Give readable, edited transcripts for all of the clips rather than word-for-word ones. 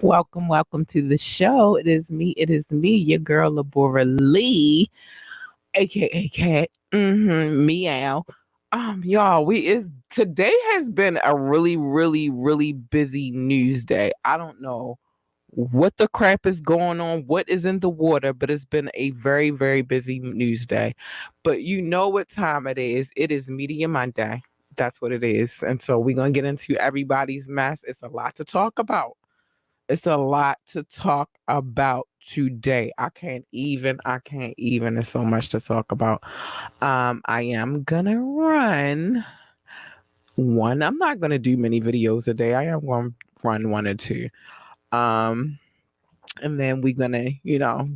Welcome to the show. It is me, your girl Labora Lee, aka Cat. Meow. Y'all, we is today has been a really busy news day. I don't know what the crap is going on, what is in the water, but it's been a very busy news day. But you know what time it is. It is Media Monday. That's what it is. And so we're gonna get into everybody's mess. It's a lot to talk about. It's a lot to talk about today. I can't even. There's so much to talk about. I am gonna run one. I'm not gonna do many videos a day. I am gonna run one or two. Um, and then we're gonna,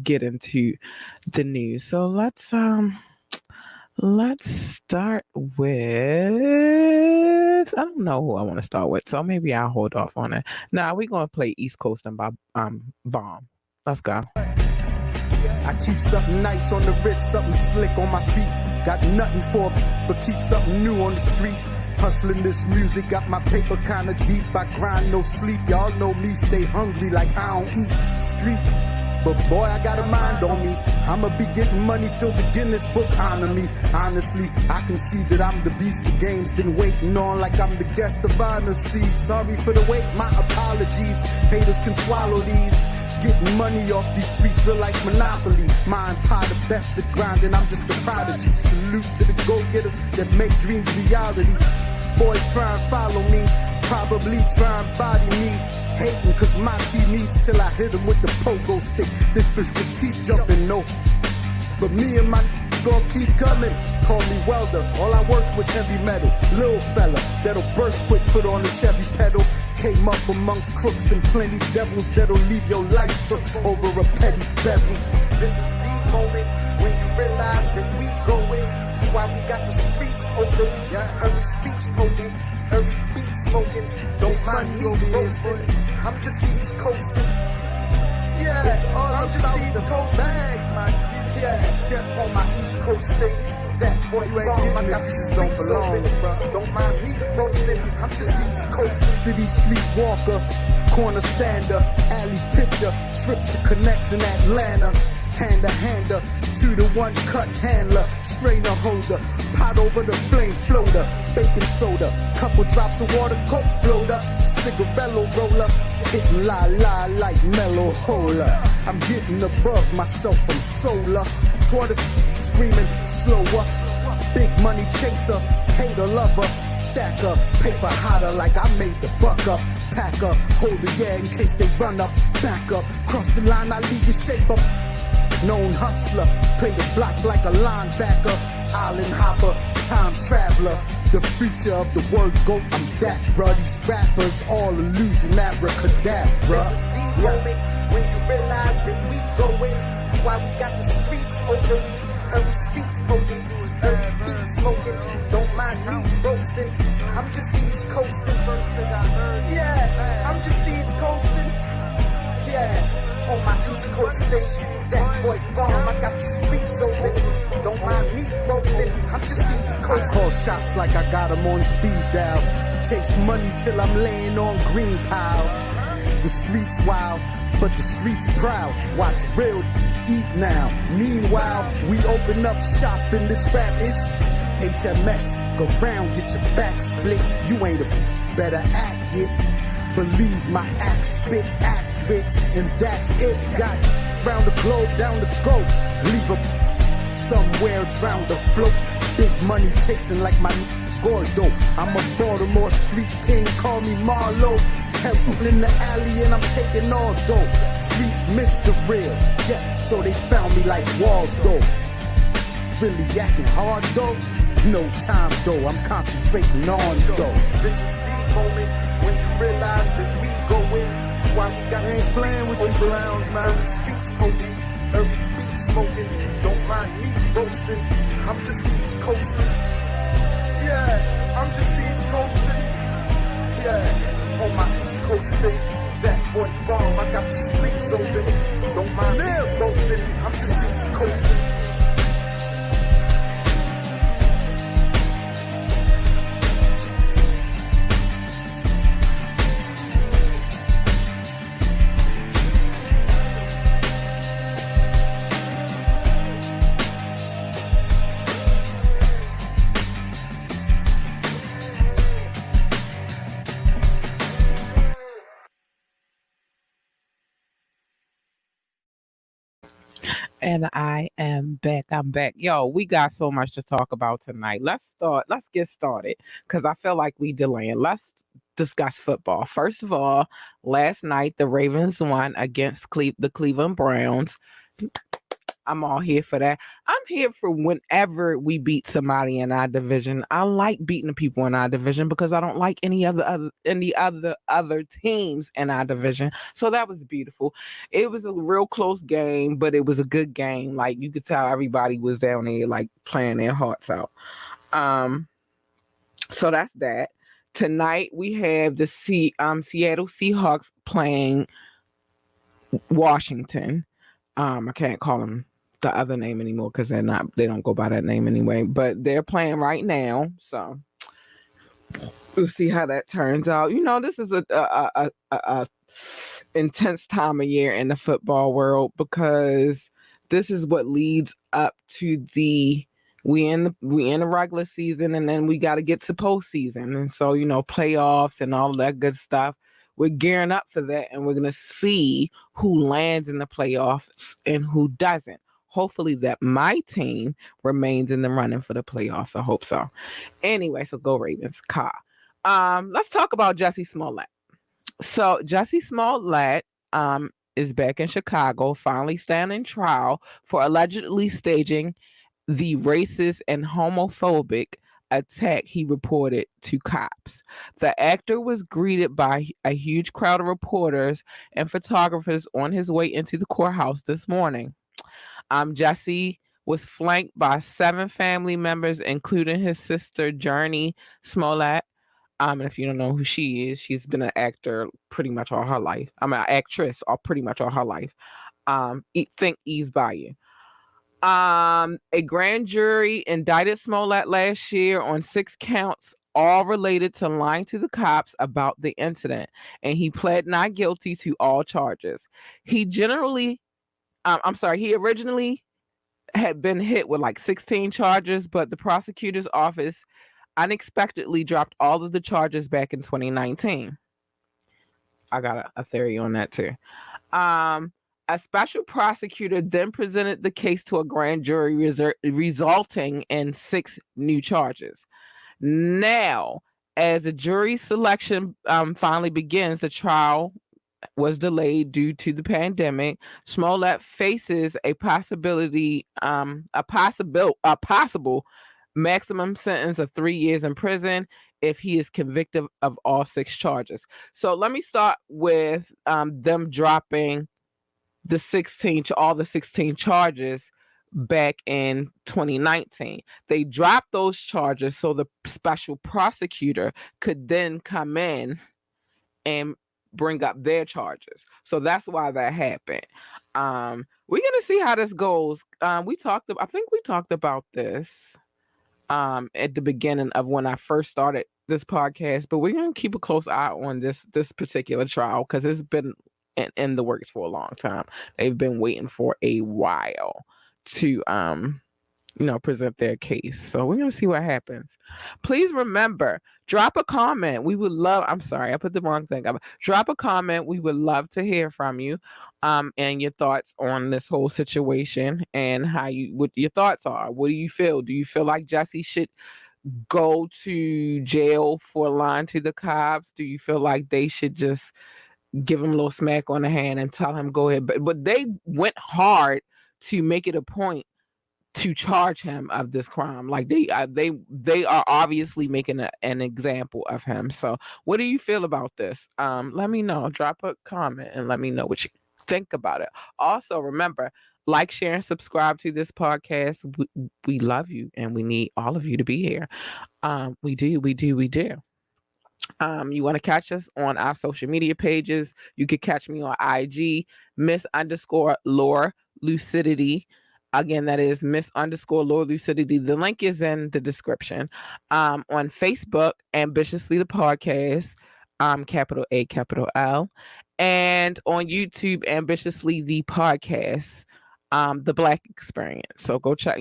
get into the news. So let's start with I don't know who I want to start with, so maybe I'll hold off on it. Now we're gonna play East Coast and by Bomb. Let's go. I keep something nice on the wrist, something slick on my feet. Got nothing for but keep something new on the street. Hustling this music, got my paper kinda deep. I grind, no sleep, y'all know me, stay hungry like I don't eat street. But boy, I got a mind on me. I'ma be getting money till the Guinness Book honor me. Honestly, I can see that I'm the beast the game's been waiting on, like I'm the guest of honor. See, sorry for the wait, my apologies. Haters can swallow these. Getting money off these streets feel like Monopoly. My empire the best at grinding, I'm just a prodigy. Salute to the go-getters that make dreams reality. Boys try and follow me, probably try and body me. Hating cause my team needs till I hit him with the pogo stick. This bitch just keep jumping, no. But me and my gonna keep coming. Call me welder, all I work with heavy metal. Little fella, that'll burst quick, foot on the Chevy pedal. Came up amongst crooks and plenty devils that'll leave your life took over a petty bezel. This is the moment when you realize that we going. That's why we got the streets open. Every speech poking, every beat smoking. Don't mind me roasting. I'm just East Coasting. Yeah, I'm just East Coasting. Yeah, on my East Coast thing. That boy wrong, I got the streets open. Don't mind me roasting, I'm just East Coast. City street walker, corner stander, alley pitcher, trips to connects in Atlanta. Hander, 2-to-1 cut handler, strainer holder, pot over the flame floater, baking soda, couple drops of water, coke floater, cigarello roller, hitting la like mellow hola. I'm getting above myself from solar, tortoise screaming slower, big money chaser, hater lover, stacker, paper hotter like I made the buck up, packer, hold the yeah in case they run up, back up, cross the line I leave you shape up. Known hustler, play the block like a linebacker, island hopper, time traveler, the future of the word GOAT, I'm that, bruh. These rappers, all illusion, abracadabra. This is the moment when you realize that we going. That's why we got the streets open, every speech poking, every beat smoking. Don't mind me roasting, I'm just East Coasting. Yeah, I'm just East Coasting. Yeah. On my East Coast station, that boy bomb, I got the streets open. Don't mind me roasting, I'm just East Coast. I call shots like I got them on speed dial. Chase money till I'm laying on green piles. The streets wild, but the streets proud. Watch real eat now. Meanwhile, we open up shop in this rap. It's HMS. Go round, get your back split. You ain't a better act it. Believe my act spit accurate, and that's it. Got round the globe, down the go. Leave a somewhere drown the float. Big money chasing like my Gordo. I'm a Baltimore street king, call me Marlo. Helping in the alley and I'm taking all dough. Streets miss the real, yeah, so they found me like Waldo. Really acting hard though? No time though, I'm concentrating on dough. This is the moment when you realize that we going. That's why we got this playing with the clowns, man. Every speech poking, every beat smoking. Don't mind me roasting, I'm just East Coasting. Yeah, I'm just East Coasting. Yeah, on my East Coast thing. That boy bomb, I got the streets open. Don't mind me roasting, I'm just East Coasting. And I am back. I'm back. Yo, we got so much to talk about tonight. Let's start. Let's get started because I feel like we delaying. Let's discuss football. First of all, last night the Ravens won against the Cleveland Browns. I'm all here for that. I'm here for whenever we beat somebody in our division. I like beating the people in our division because I don't like any other teams in our division. So that was beautiful. It was a real close game, but it was a good game. Like you could tell everybody was down there like playing their hearts out. Um, so that's that. Tonight we have the Seattle Seahawks playing Washington. I can't call them the other name anymore because they don't go by that name anyway. But they're playing right now, so we'll see how that turns out. You know, this is a intense time of year in the football world because this is what leads up to we in the regular season and then we got to get to postseason, and so playoffs and all of that good stuff. We're gearing up for that, and we're gonna see who lands in the playoffs and who doesn't. Hopefully, that my team remains in the running for the playoffs. I hope so. Anyway, so go Ravens. Let's talk about Jesse Smollett. So Jesse Smollett is back in Chicago, finally standing trial for allegedly staging the racist and homophobic attack he reported to cops. The actor was greeted by a huge crowd of reporters and photographers on his way into the courthouse this morning. Jesse was flanked by 7 family members, including his sister Journey Smollett. And if you don't know who she is, she's been an actor pretty much all her life. I'm an actress all pretty much all her life. Think Eve's Bayou. A grand jury indicted Smollett last year on 6 counts, all related to lying to the cops about the incident, and he pled not guilty to all charges. He he originally had been hit with like 16 charges, but the prosecutor's office unexpectedly dropped all of the charges back in 2019. I got a theory on that too. Um, a special prosecutor then presented the case to a grand jury, resulting in 6 new charges. Now, as the jury selection finally begins, the trial was delayed due to the pandemic. Smollett faces a possible maximum sentence of 3 years in prison if he is convicted of all 6 charges. So let me start with them dropping all the 16 charges back in 2019. They dropped those charges so the special prosecutor could then come in and bring up their charges. So that's why that happened. We're gonna see how this goes. I think we talked about this at the beginning of when I first started this podcast, but we're gonna keep a close eye on this particular trial because it's been in the works for a long time. They've been waiting for a while to present their case. So we're gonna see what happens. Please remember, drop a comment. We would love. I'm sorry, I put the wrong thing up. Drop a comment. We would love to hear from you, and your thoughts on this whole situation and what your thoughts are. What do you feel? Do you feel like Jesse should go to jail for lying to the cops? Do you feel like they should just give him a little smack on the hand and tell him go ahead? But they went hard to make it a point to charge him of this crime. Like they are obviously making an example of him. So what do you feel about this? Let me know. Drop a comment and let me know what you think about it. Also, remember, like, share, and subscribe to this podcast. We love you and we need all of you to be here. We do. You want to catch us on our social media pages. You can catch me on IG, Miss_Lurlucidity. Again, that is Miss_Lurlucidity. The link is in the description. On Facebook, Ambitiously the Podcast, capital A, capital L. And on YouTube, Ambitiously the Podcast, The Black Experience. So go check,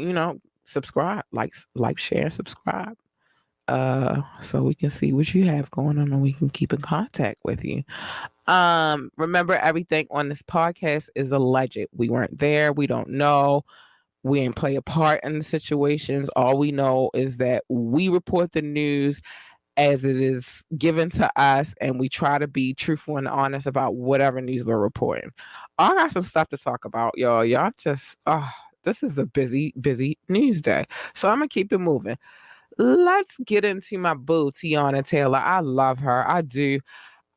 subscribe, like, share, subscribe. so we can see what you have going on and we can keep in contact with you. Remember, everything on this podcast is alleged. We weren't there. We don't know. We ain't play a part in the situations. All we know is that we report the news as it is given to us, and we try to be truthful and honest about whatever news we're reporting. I got some stuff to talk about, y'all. Y'all just, this is a busy, busy news day. So I'm gonna keep it moving. Let's get into my boo, Tiana Taylor. I love her. I do.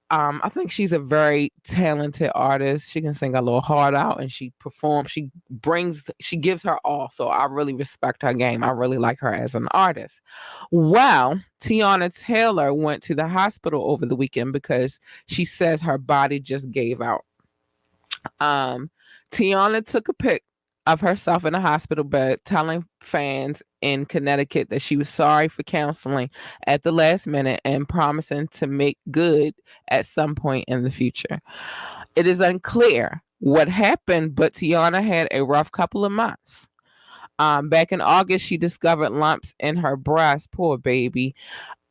I think she's a very talented artist. She can sing a little heart out and she performs. She gives her all. So I really respect her game. I really like her as an artist. Well, Tiana Taylor went to the hospital over the weekend because she says her body just gave out. Um, Tiana took a pic of herself in a hospital bed, telling fans in Connecticut that she was sorry for counseling at the last minute and promising to make good at some point in the future. It is unclear what happened, but Tiana had a rough couple of months. Back in August, she discovered lumps in her breast, poor baby,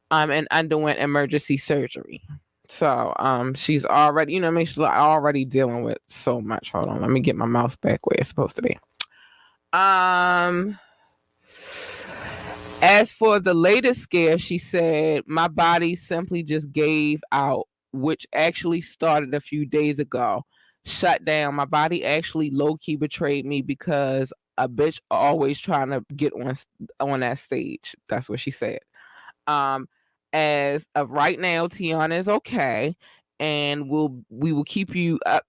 and underwent emergency surgery. So she's already, you know what I mean, she's already dealing with so much. Hold on, let me get my mouse back where it's supposed to be. Um as for the latest scare, she said, my body simply just gave out, which actually started a few days ago. Shut down. My body actually low key betrayed me because a bitch always trying to get on that stage. That's what she said. Um, as of right now, Tiana is okay, and we will keep you up,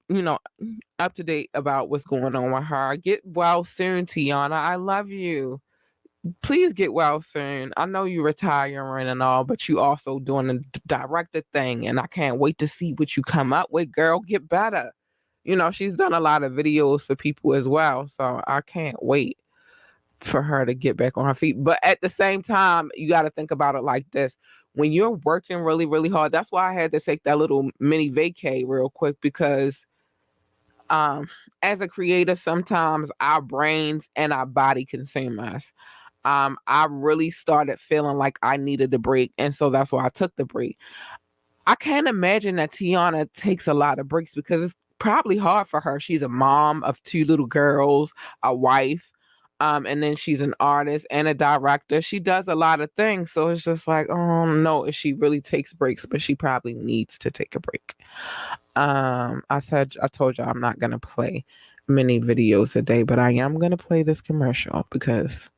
up to date about what's going on with her. Get well soon, Tiana. I love you. Please get well soon. I know you retiring and all, but you also doing the director thing, and I can't wait to see what you come up with, girl. Get better. She's done a lot of videos for people as well, so I can't wait for her to get back on her feet. But at the same time, you got to think about it like this. When you're working really, really hard, that's why I had to take that little mini vacay real quick because as a creative, sometimes our brains and our body consume us. I really started feeling like I needed a break. And so that's why I took the break. I can't imagine that Tiana takes a lot of breaks because it's probably hard for her. She's a mom of two little girls, a wife, and then she's an artist and a director. She does a lot of things. So it's just like, oh no, if she really takes breaks, but she probably needs to take a break. I told you I'm not gonna play many videos a day, but I am gonna play this commercial because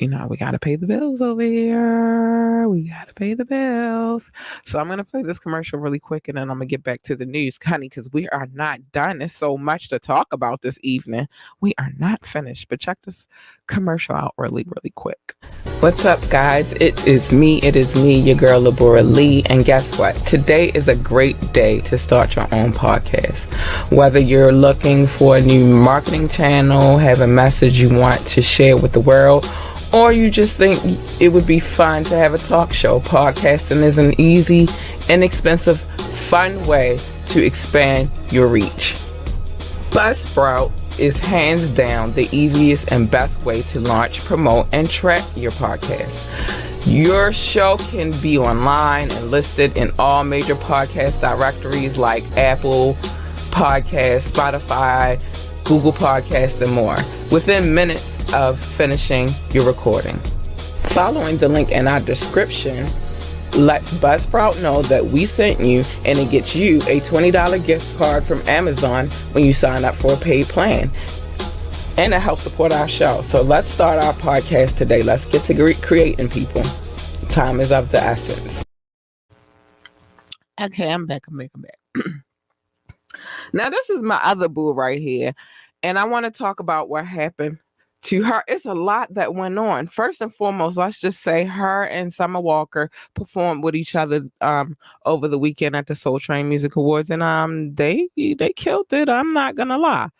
we got to pay the bills over here. We got to pay the bills. So I'm going to play this commercial really quick and then I'm going to get back to the news, honey, because we are not done. There's so much to talk about this evening. We are not finished, but check this commercial out really, really quick. What's up, guys? It is me, your girl, Labora Lee. And guess what? Today is a great day to start your own podcast. Whether you're looking for a new marketing channel, have a message you want to share with the world, or you just think it would be fun to have a talk show, podcasting is an easy, inexpensive, fun way to expand your reach. Buzzsprout is hands down the easiest and best way to launch, promote, and track your podcast. Your show can be online and listed in all major podcast directories like Apple Podcasts, Spotify, Google Podcasts, and more within minutes of finishing your recording. Following the link in our description, let Buzzsprout know that we sent you, and it gets you a $20 gift card from Amazon when you sign up for a paid plan. And it helps support our show. So let's start our podcast today. Let's get to creating, people. Time is of the essence. Okay, I'm back. Now, this is my other boo right here. And I want to talk about what happened to her. It's a lot that went on. First and foremost, let's just say her and Summer Walker performed with each other over the weekend at the Soul Train Music Awards, and they killed it. I'm not gonna lie.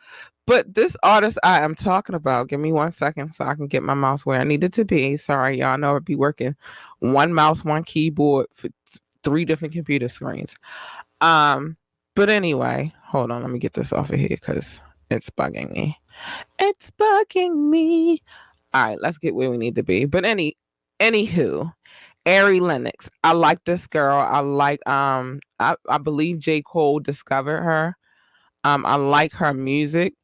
But this artist I am talking about, give me 1 second so I can get my mouse where I need it to be. Sorry, y'all know I'd be working one mouse, one keyboard for 3 different computer screens. But anyway, hold on, let me get this off of here because it's bugging me. It's bugging me. All right, let's get where we need to be. But anywho, Ari Lennox. I like this girl. I like I believe J. Cole discovered her. I like her music.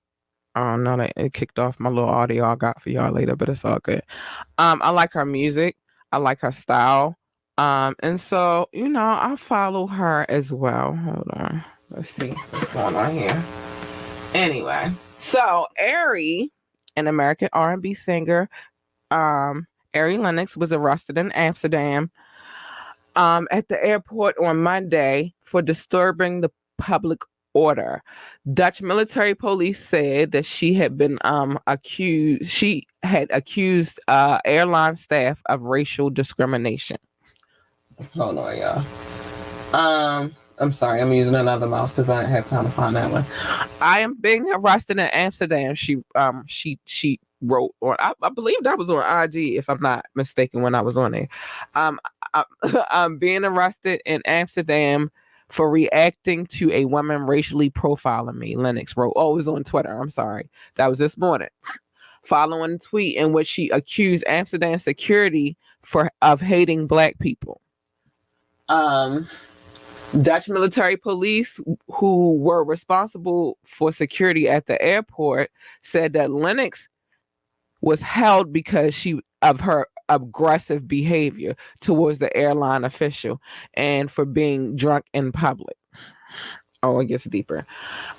Oh no, that it kicked off my little audio I got for y'all later, but it's all good. I like her music. I like her style. And so, I follow her as well. Hold on. Let's see what's going on here. Anyway, so Ari, an American R&B singer, Ari Lennox was arrested in Amsterdam at the airport on Monday for disturbing the public order. Dutch military police said that she had accused airline staff of racial discrimination. Hold on, y'all. I'm sorry, I'm using another mouse because I didn't have time to find that one. I am being arrested in Amsterdam. She wrote on. I believe that was on IG, if I'm not mistaken, when I was on there. Um, I, I'm being arrested in Amsterdam for reacting to a woman racially profiling me. Lennox wrote. Oh, it was on Twitter. I'm sorry. That was this morning. Following a tweet in which she accused Amsterdam security of hating black people. Dutch military police who were responsible for security at the airport said that Lennox was held because of her aggressive behavior towards the airline official and for being drunk in public. Oh, it gets deeper.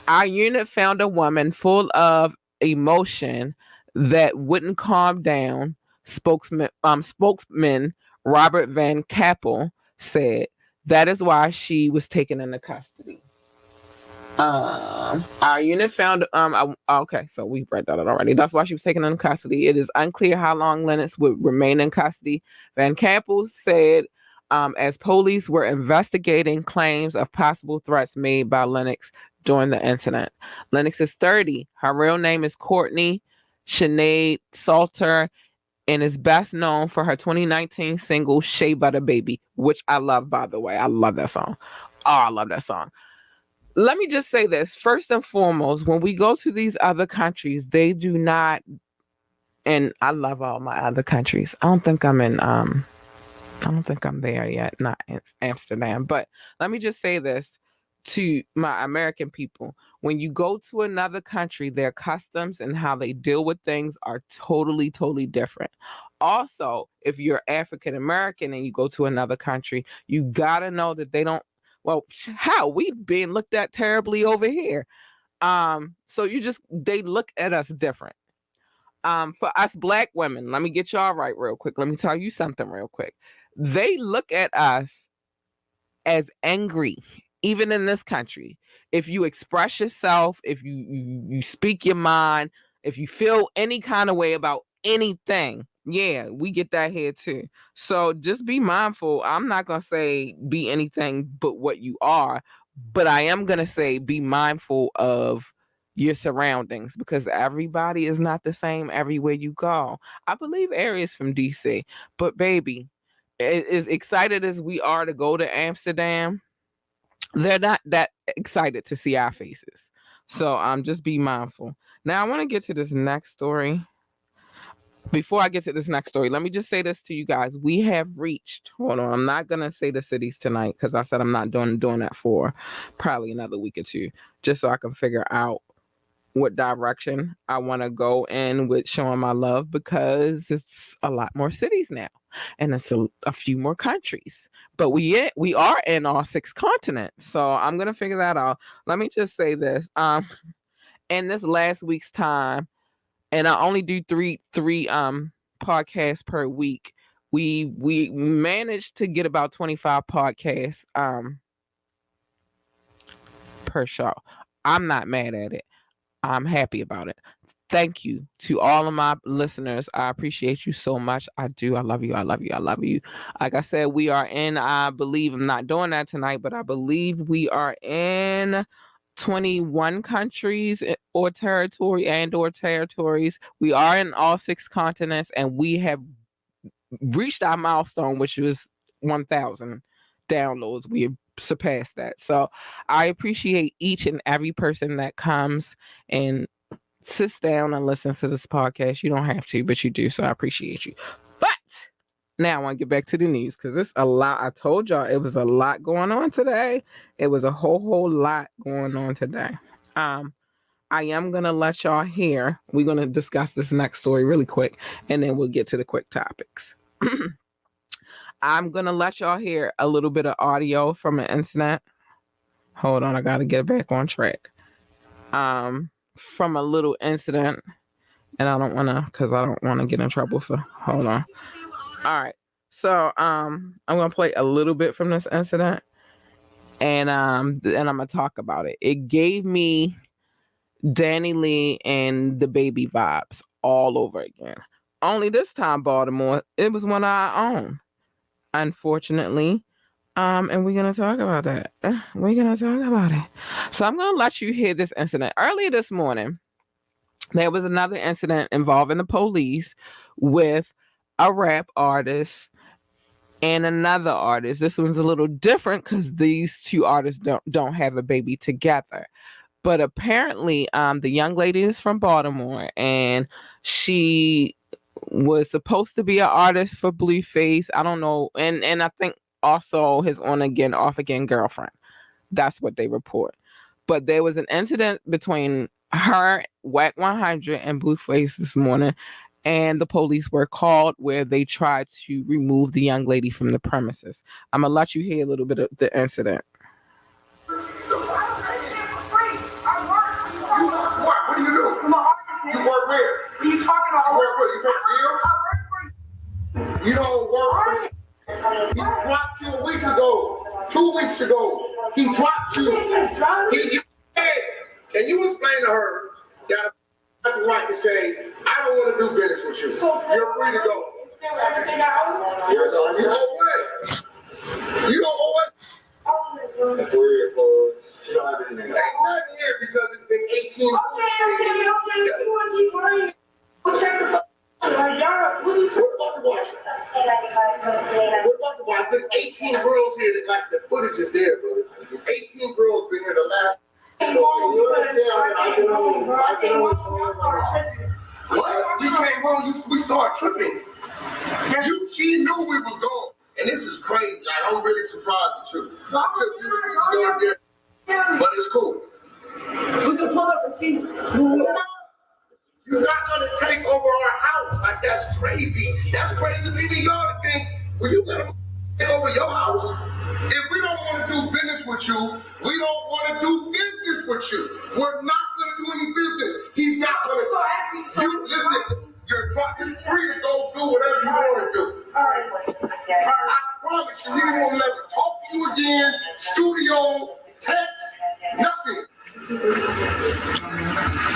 Our unit found a woman full of emotion that wouldn't calm down. Spokesman Robert Van Kappel said that is why she was taken into custody. Our unit found okay, so we've read that already. That's why she was taken into custody. It is unclear how long Lennox would remain in custody. Van Kappel said as police were investigating claims of possible threats made by Lennox during the incident. Lennox is 30. Her real name is Courtney Sinead Salter and is best known for her 2019 single Shea Butter Baby, which I love, by the way. I love that song. Oh, I love that song. Let me just say this. First and foremost, when we go to these other countries, they do not, and I love all my other countries. I don't think I'm there yet, not in Amsterdam. But let me just say this to my American people. When you go to another country, their customs and how they deal with things are totally, totally different. Also, if you're African American and you go to another country, you gotta know that they don't. Well, how we being looked at terribly over here. So they look at us different. For us black women, let me get y'all right real quick. Let me tell you something real quick. They look at us as angry, even in this country. If you express yourself, if you speak your mind, if you feel any kind of way about anything, yeah, we get that here too. So just be mindful. I'm not going to say be anything but what you are, but I am going to say be mindful of your surroundings because everybody is not the same everywhere you go. I believe Aries from DC, but baby, as excited as we are to go to Amsterdam, they're not that excited to see our faces. So just be mindful. Now I want to get to this next story. Before I get to this next story, let me just say this to you guys. We have reached, hold on, I'm not gonna say the cities tonight because I said I'm not doing that for probably another week or two, just so I can figure out what direction I want to go in with showing my love because it's a lot more cities now and it's a few more countries. But we are in all 6 continents. So I'm going to figure that out. Let me just say this. In this last week's time, and I only do three podcasts per week, we managed to get about 25 podcasts per show. I'm not mad at it. I'm happy about it. Thank you to all of my listeners. I appreciate you so much. I do. I love you. I love you. I love you. Like I said, we are I believe, I'm not doing that tonight, but I believe we are in 21 countries or territories. We are in all 6 continents and we have reached our milestone, which was 1,000 downloads. We have surpassed that. So I appreciate each and every person that comes and sits down and listens to this podcast. You don't have to, but you do. So I appreciate you. But Now I want to get back to the news because it's a lot. I told y'all it was a lot going on today. It was a whole lot going on today. Um, I am gonna let y'all hear. We're gonna discuss this next story really quick, and then we'll get to the quick topics. I'm gonna let y'all hear a little bit of audio from an incident. Hold on, I gotta get back on track. From a little incident, and I don't wanna get in trouble for. Hold on. All right. So I'm gonna play a little bit from this incident, and I'm gonna talk about it. It gave me Danny Lee and the baby vibes all over again. Only this time, Baltimore, it was one of our own, unfortunately. And we're gonna talk about that. We're gonna talk about it. So I'm gonna let you hear this incident. Earlier this morning, there was another incident involving the police with a rap artist and another artist. This one's a little different because these two artists don't have a baby together. But apparently, the young lady is from Baltimore, and she was supposed to be an artist for Blueface. I don't know, and I think also his on again, off again girlfriend. That's what they report. But there was an incident between her, Whack 100, and Blueface this morning, and the police were called where they tried to remove the young lady from the premises. I'm gonna let you hear a little bit of the incident. What do you do? I'm an artist. You work where? What are you talking about? You work where? You work here? I work for you. You don't work for. He dropped you a week ago, 2 weeks ago. He dropped you. Can you explain to her that I have the right to say, I don't want to do business with you? So you're free to go. Is there everything I owe? You owe what? You don't owe it? She don't have anything. Ain't nothing here because it's been 18 months. Okay. You want to keep worrying. We'll check the book. What about the wash? What about the wash? There's 18 girls here that like the footage is there, brother. 18 girls been here the last. What? You came home, we started tripping. She knew we was going. And this is crazy. Like, I'm really surprised at you. I took you there, but it's cool. We can pull up receipts. You're not gonna take over our house. Like, that's crazy. That's crazy. Maybe y'all think, well, you gonna take over your house. If we don't want to do business with you, we don't want to do business with you. We're not gonna do any business. He's not gonna. You listen. You're free to go do whatever you want to do. All right. I promise you, we won't never talk to you again. Studio, text, nothing.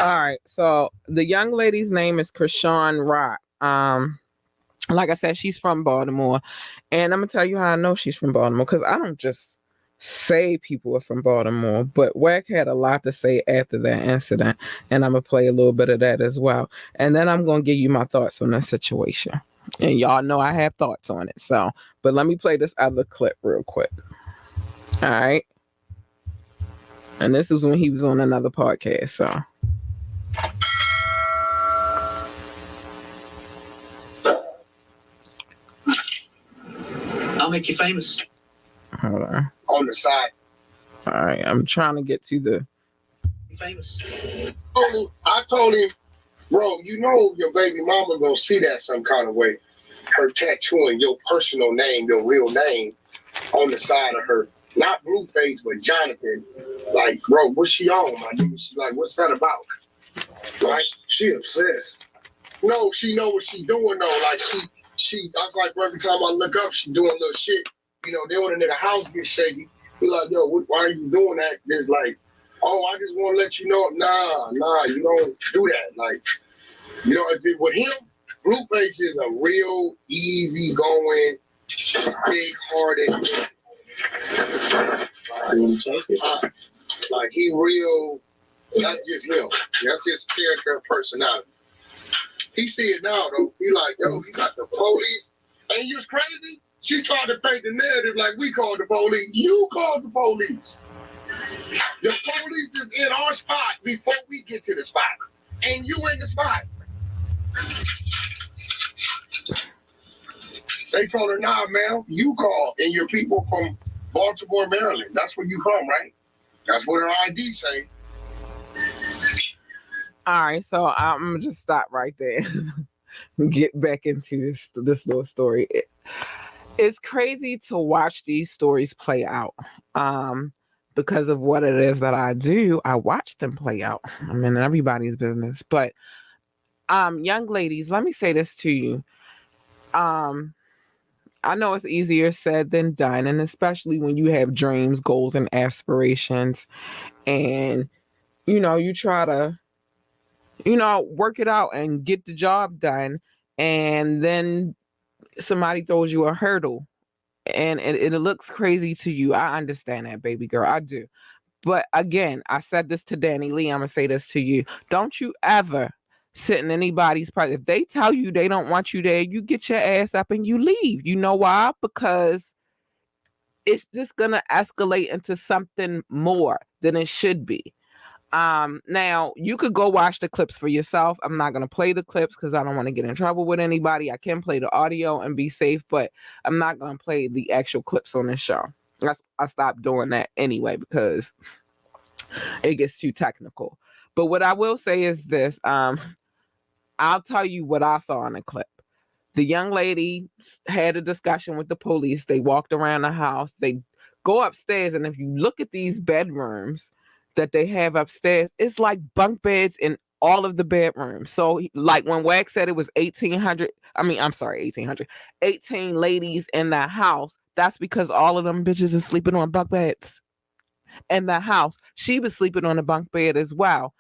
All right. So the young lady's name is Krishan Rock. Like I said, she's from Baltimore, and I'm gonna tell you how I know she's from Baltimore because I don't just say people are from Baltimore, but Wack had a lot to say after that incident, and I'm gonna play a little bit of that as well, and then I'm gonna give you my thoughts on the situation. And y'all know I have thoughts on it. So, but let me play this other clip real quick. All right. And this was when he was on another podcast. So. I'll make you famous. Hold on. On the side. All right. I'm trying to get to the. Famous. I told him, bro, you know your baby mama gonna see that some kind of way. Her tattooing your personal name, your real name, on the side of her. Not Blueface, but Jonathan. Like, bro, what's she on, my nigga? She like, what's that about? Like, she obsessed. No, she know what she doing though. Like she I was like, bro, every time I look up, she doing little shit. You know, then when a nigga house get shaky, he like, yo, why are you doing that? There's like, oh, I just want to let you know. Nah, you don't do that. Like, you know, with him, Blueface is a real easy-going, big-hearted. Like, he real. That's just him. That's his character and personality. He see it now though. He like, yo, he got the police. Ain't you crazy? She tried to paint the narrative like we called the police. You called the police. The police is in our spot before we get to the spot. And you in the spot. They told her, nah, ma'am, you call, and your people from Baltimore, Maryland. That's where you from, right? That's what her ID say. All right, so I'm gonna just stop right there. Get back into this little story. It's crazy to watch these stories play out. Because of what it is that I do, I watch them play out. I'm in everybody's business. But young ladies, let me say this to you. Um, I know it's easier said than done, and especially when you have dreams, goals, and aspirations, and you try to, work it out and get the job done, and then somebody throws you a hurdle and it looks crazy to you. I understand that, baby girl. I do. But again, I said this to Danny Lee. I'm gonna say this to you. Don't you ever sit in anybody's presence. If they tell you they don't want you there, you get your ass up and you leave. You know why? Because it's just gonna escalate into something more than it should be. Now you could go watch the clips for yourself. I'm not gonna play the clips because I don't want to get in trouble with anybody. I can play the audio and be safe, but I'm not gonna play the actual clips on this show. I stopped doing that anyway because it gets too technical. But what I will say is this: I'll tell you what I saw in the clip. The young lady had a discussion with the police. They walked around the house. They go upstairs, and if you look at these bedrooms that they have upstairs, it's like bunk beds in all of the bedrooms. So, like when Wax said it was 1,800, I'm sorry, 1,800, 18 ladies in that house, that's because all of them bitches is sleeping on bunk beds in the house. She was sleeping on a bunk bed as well.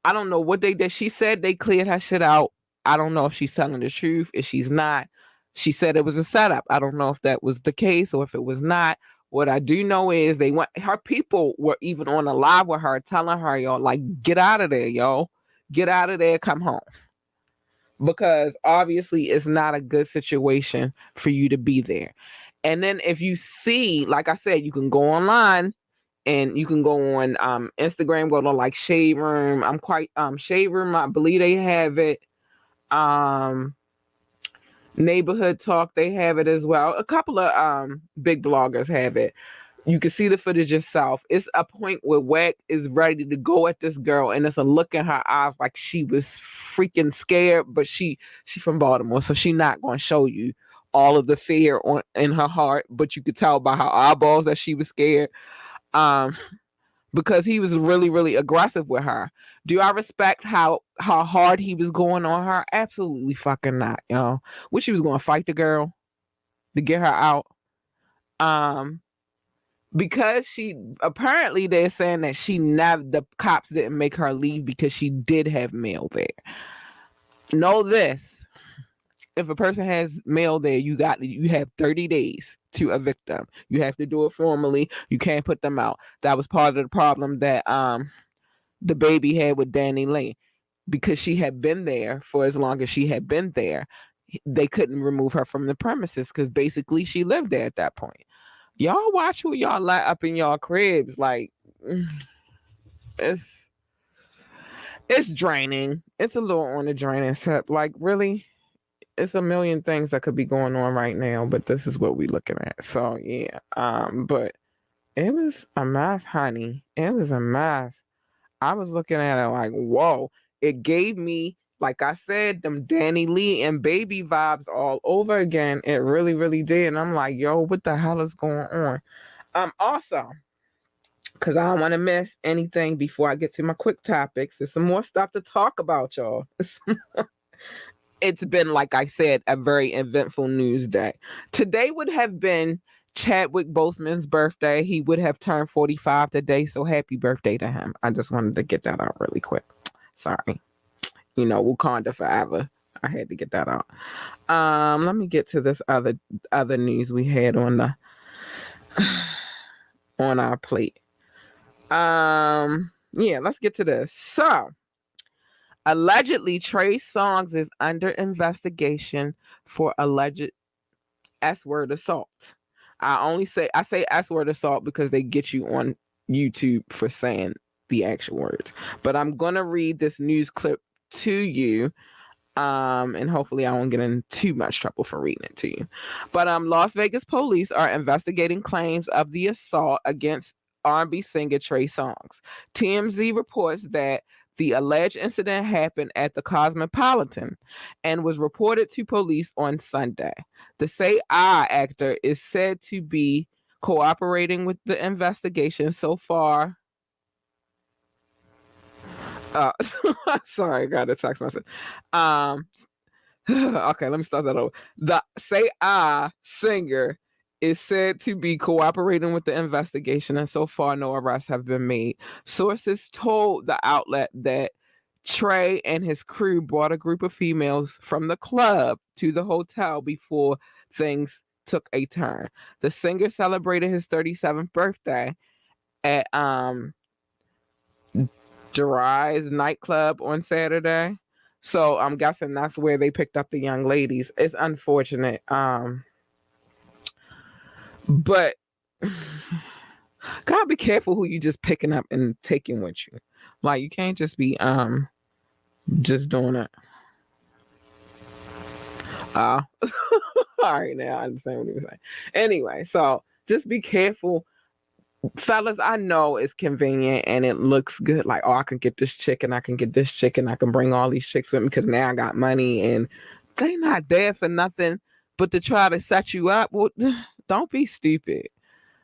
I don't know what they did. She said they cleared her shit out. I don't know if she's telling the truth, if she's not. She said it was a setup. I don't know if that was the case or if it was not. What I do know is her people were even on a live with her, telling her, yo, like, get out of there, yo. Get out of there, come home. Because obviously it's not a good situation for you to be there. And then if you see, like I said, you can go online and you can go on Instagram, go to like Shade Room. Shade Room, I believe they have it. Neighborhood Talk, they have it as well. A couple of big bloggers have it. You can see the footage yourself. It's a point where Wack is ready to go at this girl, and it's a look in her eyes like she was freaking scared, but she from Baltimore, so she not going to show you all of the fear in her heart, but you could tell by her eyeballs that she was scared. Because he was really, really aggressive with her. Do I respect how hard he was going on her? Absolutely fucking not, y'all. Wish he was going to fight the girl to get her out. Because she apparently they're saying that the cops didn't make her leave because she did have mail there. Know this: if a person has mail there, you have 30 days to evict them. You have to do it formally. You can't put them out. That was part of the problem that the baby had with Danny Lee, because she had been there for as long as she had been there. They couldn't remove her from the premises because basically she lived there at that point. Y'all watch who y'all let up in y'all cribs. Like, it's draining. It's a little on the draining set. Like, really? It's a million things that could be going on right now, but this is what we're looking at. So yeah. But it was a mess, honey. It was a mess. I was looking at it like, whoa. It gave me, like I said, them Danny Lee and baby vibes all over again. It really, really did. And I'm like, yo, what the hell is going on? Also, because I don't want to miss anything before I get to my quick topics. There's some more stuff to talk about, y'all. It's been, like I said, a very eventful news day. Today would have been Chadwick Boseman's birthday. He would have turned 45 today, so happy birthday to him. I just wanted to get that out really quick. Sorry. Wakanda forever. I had to get that out. Let me get to this other news we had on our plate. Let's get to this. So, allegedly, Trey Songz is under investigation for alleged S-word assault. I say S-word assault because they get you on YouTube for saying the actual words. But I'm gonna read this news clip to you. And hopefully I won't get in too much trouble for reading it to you. But Las Vegas police are investigating claims of the assault against R&B singer Trey Songz. TMZ reports that the alleged incident happened at the Cosmopolitan and was reported to police on Sunday. The Say I actor is said to be cooperating with the investigation so far. Uh, sorry, I got a text message. Um, okay, let me start that over. The Say I singer is said to be cooperating with the investigation, and so far, no arrests have been made. Sources told the outlet that Trey and his crew brought a group of females from the club to the hotel before things took a turn. The singer celebrated his 37th birthday at Dry's nightclub on Saturday. So I'm guessing that's where they picked up the young ladies. It's unfortunate. But gotta be careful who you just picking up and taking with you. Like you can't just be just doing it. All right, now I understand what he was saying. Anyway, so just be careful. Fellas, I know it's convenient and it looks good. Like, oh, I can get this chick and I can get this chick and I can bring all these chicks with me because now I got money and they not there for nothing but to try to set you up. Well, don't be stupid.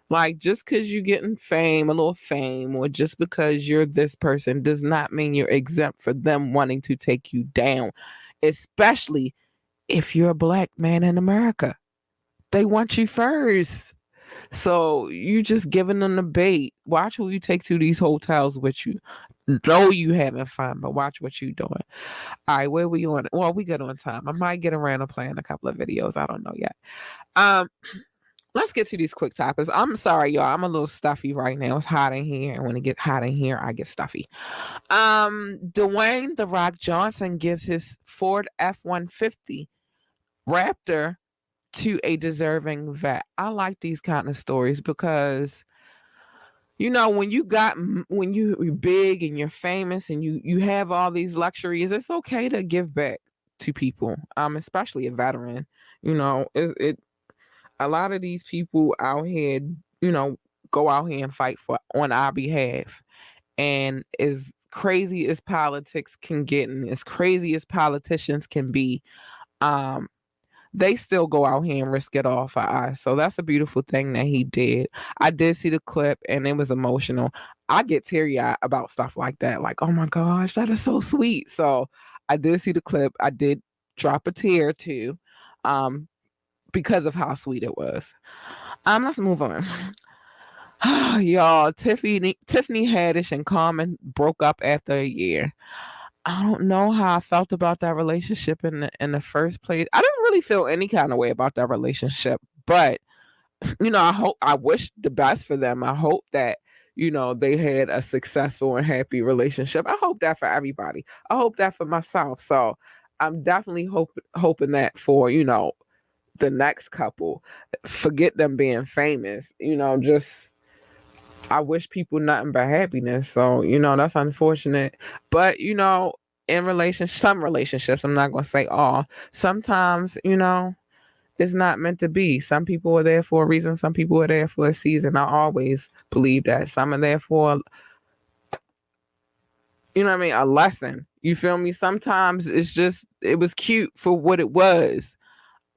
Like, just because you're getting fame, a little fame, or just because you're this person does not mean you're exempt for them wanting to take you down, especially if you're a black man in America. They want you first. So you just giving them the bait. Watch who you take to these hotels with you. Know you having fun, but watch what you doing. All right, where we on? Well, we good on time. I might get around to playing a couple of videos. I don't know yet. Um, let's get to these quick topics. I'm sorry, y'all. I'm a little stuffy right now. It's hot in here, and when it gets hot in here, I get stuffy. Dwayne The Rock Johnson gives his Ford F-150 Raptor to a deserving vet. I like these kind of stories because when you're big and you're famous and you have all these luxuries, it's okay to give back to people, especially a veteran. It a lot of these people out here, go out here and fight for on our behalf. And as crazy as politics can get and as crazy as politicians can be, um, they still go out here and risk it all for us. So that's a beautiful thing that he did. I did see the clip and it was emotional. I get teary eyed about stuff like that. Like, oh my gosh, that is so sweet. So I did see the clip. I did drop a tear too, because of how sweet it was. Let's move on. Y'all, Tiffany Haddish and Carmen broke up after a year. I don't know how I felt about that relationship in the first place. I didn't really feel any kind of way about that relationship, but I wish the best for them. I hope that they had a successful and happy relationship. I hope that for everybody. I hope that for myself. So I'm definitely hoping that for the next couple. Forget them being famous. Just I wish people nothing but happiness. So, that's unfortunate. But, in some relationships, I'm not going to say all, sometimes, it's not meant to be. Some people are there for a reason. Some people are there for a season. I always believe that. Some are there for, a lesson. You feel me? Sometimes it was cute for what it was.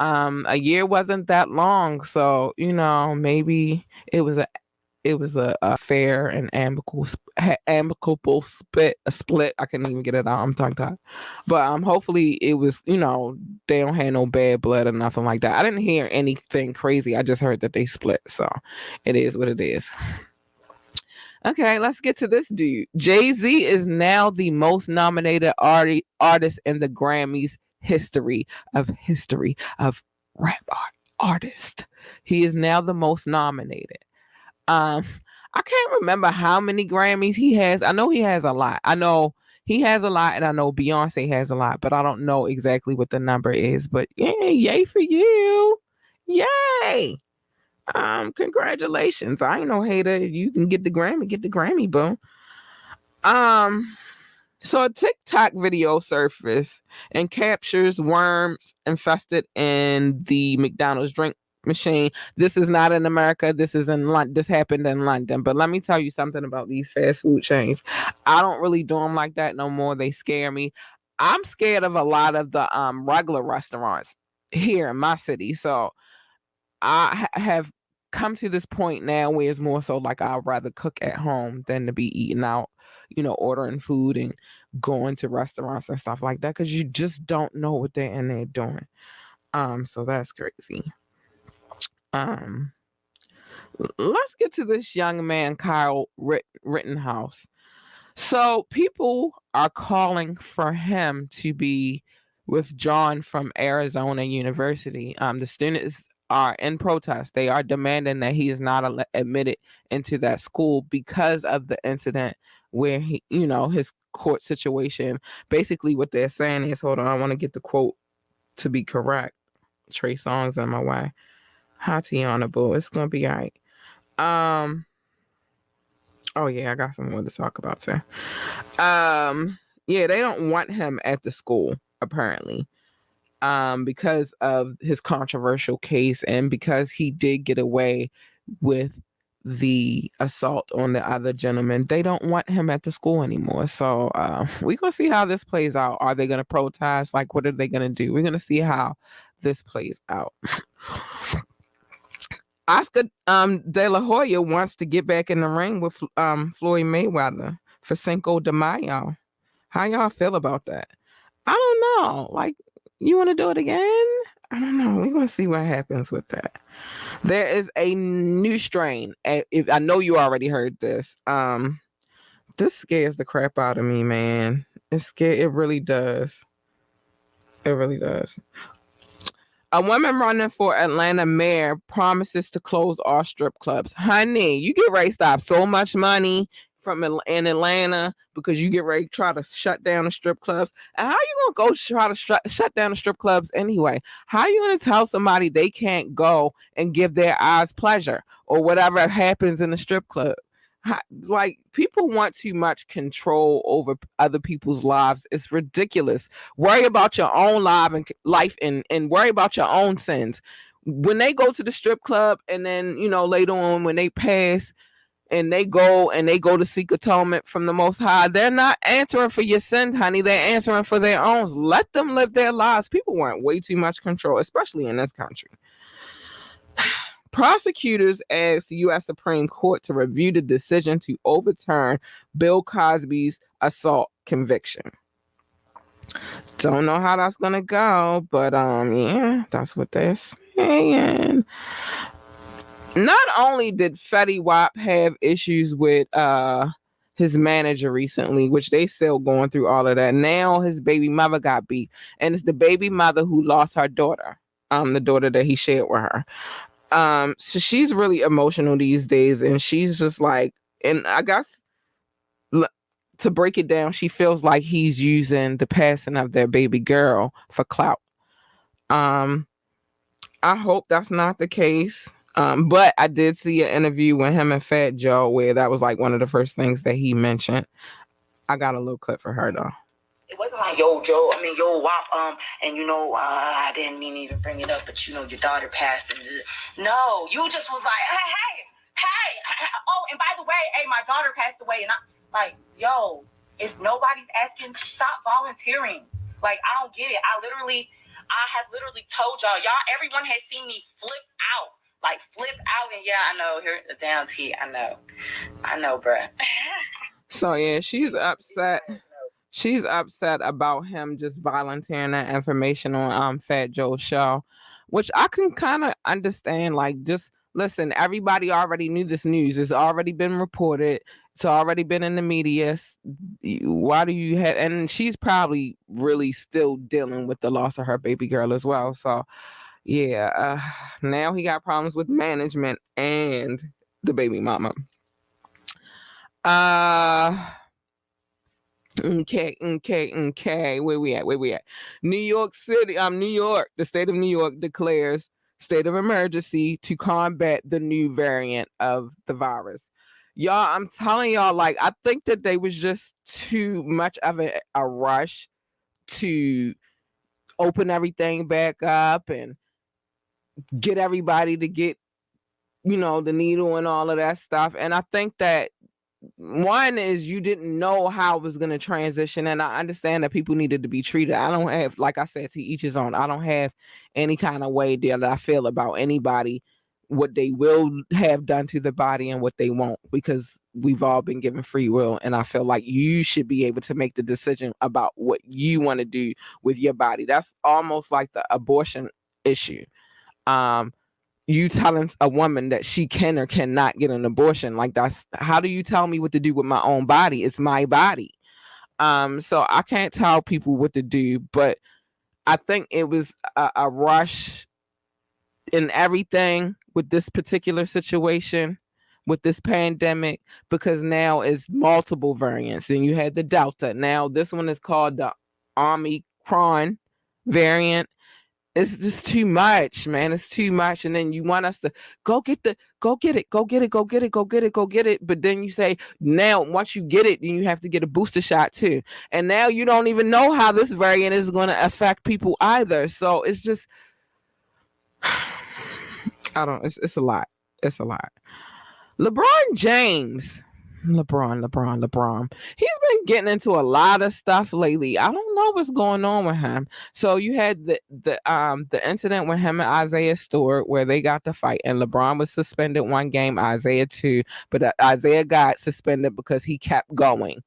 A year wasn't that long. So, maybe it was a fair and amicable split. I couldn't even get it out. I'm tongue-tied. But hopefully it was, they don't have no bad blood or nothing like that. I didn't hear anything crazy. I just heard that they split. So it is what it is. Okay, let's get to this dude. Jay-Z is now the most nominated artist in the Grammys history of rap artist. He is now the most nominated. I can't remember how many Grammys he has. I know he has a lot. I know he has a lot, and I know Beyonce has a lot, but I don't know exactly what the number is. But yay for you. Yay. Congratulations. I ain't no hater. If you can get the Grammy, boo. So a TikTok video surfaced and captures worms infested in the McDonald's drink machine. This is not in America. This is in London. This happened in London. But let me tell you something about these fast food chains. I don't really do them like that no more. They scare me. I'm scared of a lot of the regular restaurants here in my city. So have come to this point now where it's more so like I'd rather cook at home than to be eating out, ordering food and going to restaurants and stuff like that because you just don't know what they're in there doing. So that's crazy. Um, let's get to this young man, Kyle Rittenhouse. So people are calling for him to be withdrawn from Arizona University. The students are in protest. They are demanding that he is not admitted into that school because of the incident where his court situation. Basically, what they're saying is, hold on, I want to get the quote to be correct. Trey Songz on my way. Hottie on the bull. It's gonna be all right. Oh yeah, I got some more to talk about too. Yeah, they don't want him at the school apparently, because of his controversial case and because he did get away with the assault on the other gentleman. They don't want him at the school anymore. So we're gonna see how this plays out. Are they gonna protest? Like, what are they gonna do? We're gonna see how this plays out. Oscar De La Hoya wants to get back in the ring with Floyd Mayweather for Cinco de Mayo. How y'all feel about that? I don't know. Like, you want to do it again? I don't know. We're going to see what happens with that. There is a new strain. If I know you already heard this. This scares the crap out of me, man. It really does. It really does. A woman running for Atlanta mayor promises to close all strip clubs. Honey, you get ready to stop so much money in Atlanta because you get ready to try to shut down the strip clubs. And how you going to go try to shut down the strip clubs anyway? How are you going to tell somebody they can't go and give their eyes pleasure or whatever happens in the strip club? Like, people want too much control over other people's lives. It's ridiculous. Worry about your own life and worry about your own sins. When they go to the strip club and then later on when they pass and they go to seek atonement from the Most High, they're not answering for your sins, honey. They're answering for their own. Let them live their lives. People want way too much control, especially in this country. Prosecutors asked the U.S. Supreme Court to review the decision to overturn Bill Cosby's assault conviction. Don't know how that's gonna go, but yeah, that's what they're saying. Not only did Fetty Wap have issues with his manager recently, which they still going through all of that. Now his baby mother got beat, and it's the baby mother who lost her daughter, the daughter that he shared with her. So she's really emotional these days, and she's just like, and I guess to break it down, she feels like he's using the passing of their baby girl for clout. I hope that's not the case. But I did see an interview with him and Fat Joe where that was like one of the first things that he mentioned. I got a little clip for her though. It wasn't like, yo, Joe, Wop, and I didn't mean to even bring it up, but your daughter passed. And no, you just was like, hey, oh, and by the way, hey, my daughter passed away. And I'm like, yo, if nobody's asking, stop volunteering. Like, I don't get it. I have literally told y'all, everyone has seen me flip out. Like, flip out, and yeah, I know, here, the down T, I know, bruh. So, yeah, she's upset. She's upset about him just volunteering that information on Fat Joe's show, which I can kind of understand. Like, just listen, everybody already knew this news. It's already been reported. It's already been in the media. Why do you have? And she's probably really still dealing with the loss of her baby girl as well. So, yeah, now he got problems with management and the baby mama. Okay. Where we at? New York City. New York. The state of New York declares state of emergency to combat the new variant of the virus. Y'all, I'm telling y'all, like, I think that they was just too much of a rush to open everything back up and get everybody to get, the needle and all of that stuff. And I think that one is you didn't know how it was going to transition. And I understand that people needed to be treated. I don't have, like I said, to each his own. I don't have any kind of way that I feel about anybody, what they will have done to the body and what they won't, because we've all been given free will. And I feel like you should be able to make the decision about what you want to do with your body. That's almost like the abortion issue. You telling a woman that she can or cannot get an abortion, like, that's, how do you tell me what to do with my own body? It's my body. So I can't tell people what to do, but I think it was a rush in everything with this particular situation, with this pandemic, because now it's multiple variants. And you had the Delta. Now this one is called the Omicron variant. It's just too much, man. It's too much. And then you want us to go get it. But then you say, now, once you get it, then you have to get a booster shot too. And now you don't even know how this variant is going to affect people either. So it's just, it's a lot. It's a lot. LeBron James. LeBron. He's been getting into a lot of stuff lately. I don't know what's going on with him. So you had the incident with him and Isaiah Stewart where they got to fight, and LeBron was suspended 1 game, Isaiah 2, but Isaiah got suspended because he kept going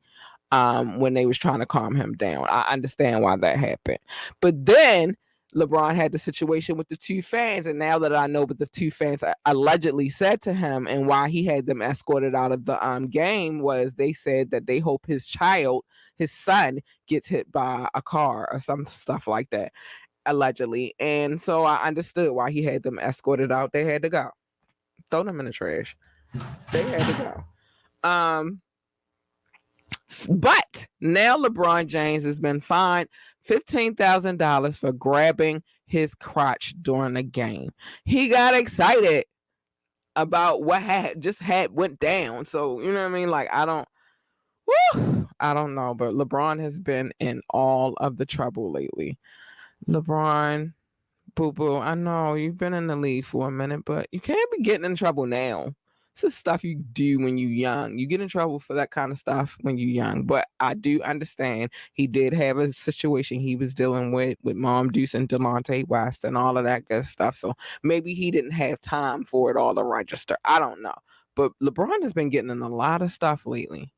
when they was trying to calm him down. I understand why that happened. But then LeBron had the situation with the 2 fans, and now that I know what the 2 fans allegedly said to him and why he had them escorted out of the game was they said that they hope his son, gets hit by a car or some stuff like that, allegedly. And so I understood why he had them escorted out. They had to go. Throw them in the trash. They had to go. But now LeBron James has been fined $15,000 for grabbing his crotch during a game. He got excited about what had went down. So, you know what I mean? Like, I don't know, but LeBron has been in all of the trouble lately. LeBron, boo-boo, I know you've been in the league for a minute, but you can't be getting in trouble now. It's the stuff you do when you're young. You get in trouble for that kind of stuff when you're young. But I do understand he did have a situation he was dealing with Mom Deuce and Delonte West and all of that good stuff. So maybe he didn't have time for it all to register. I don't know. But LeBron has been getting in a lot of stuff lately.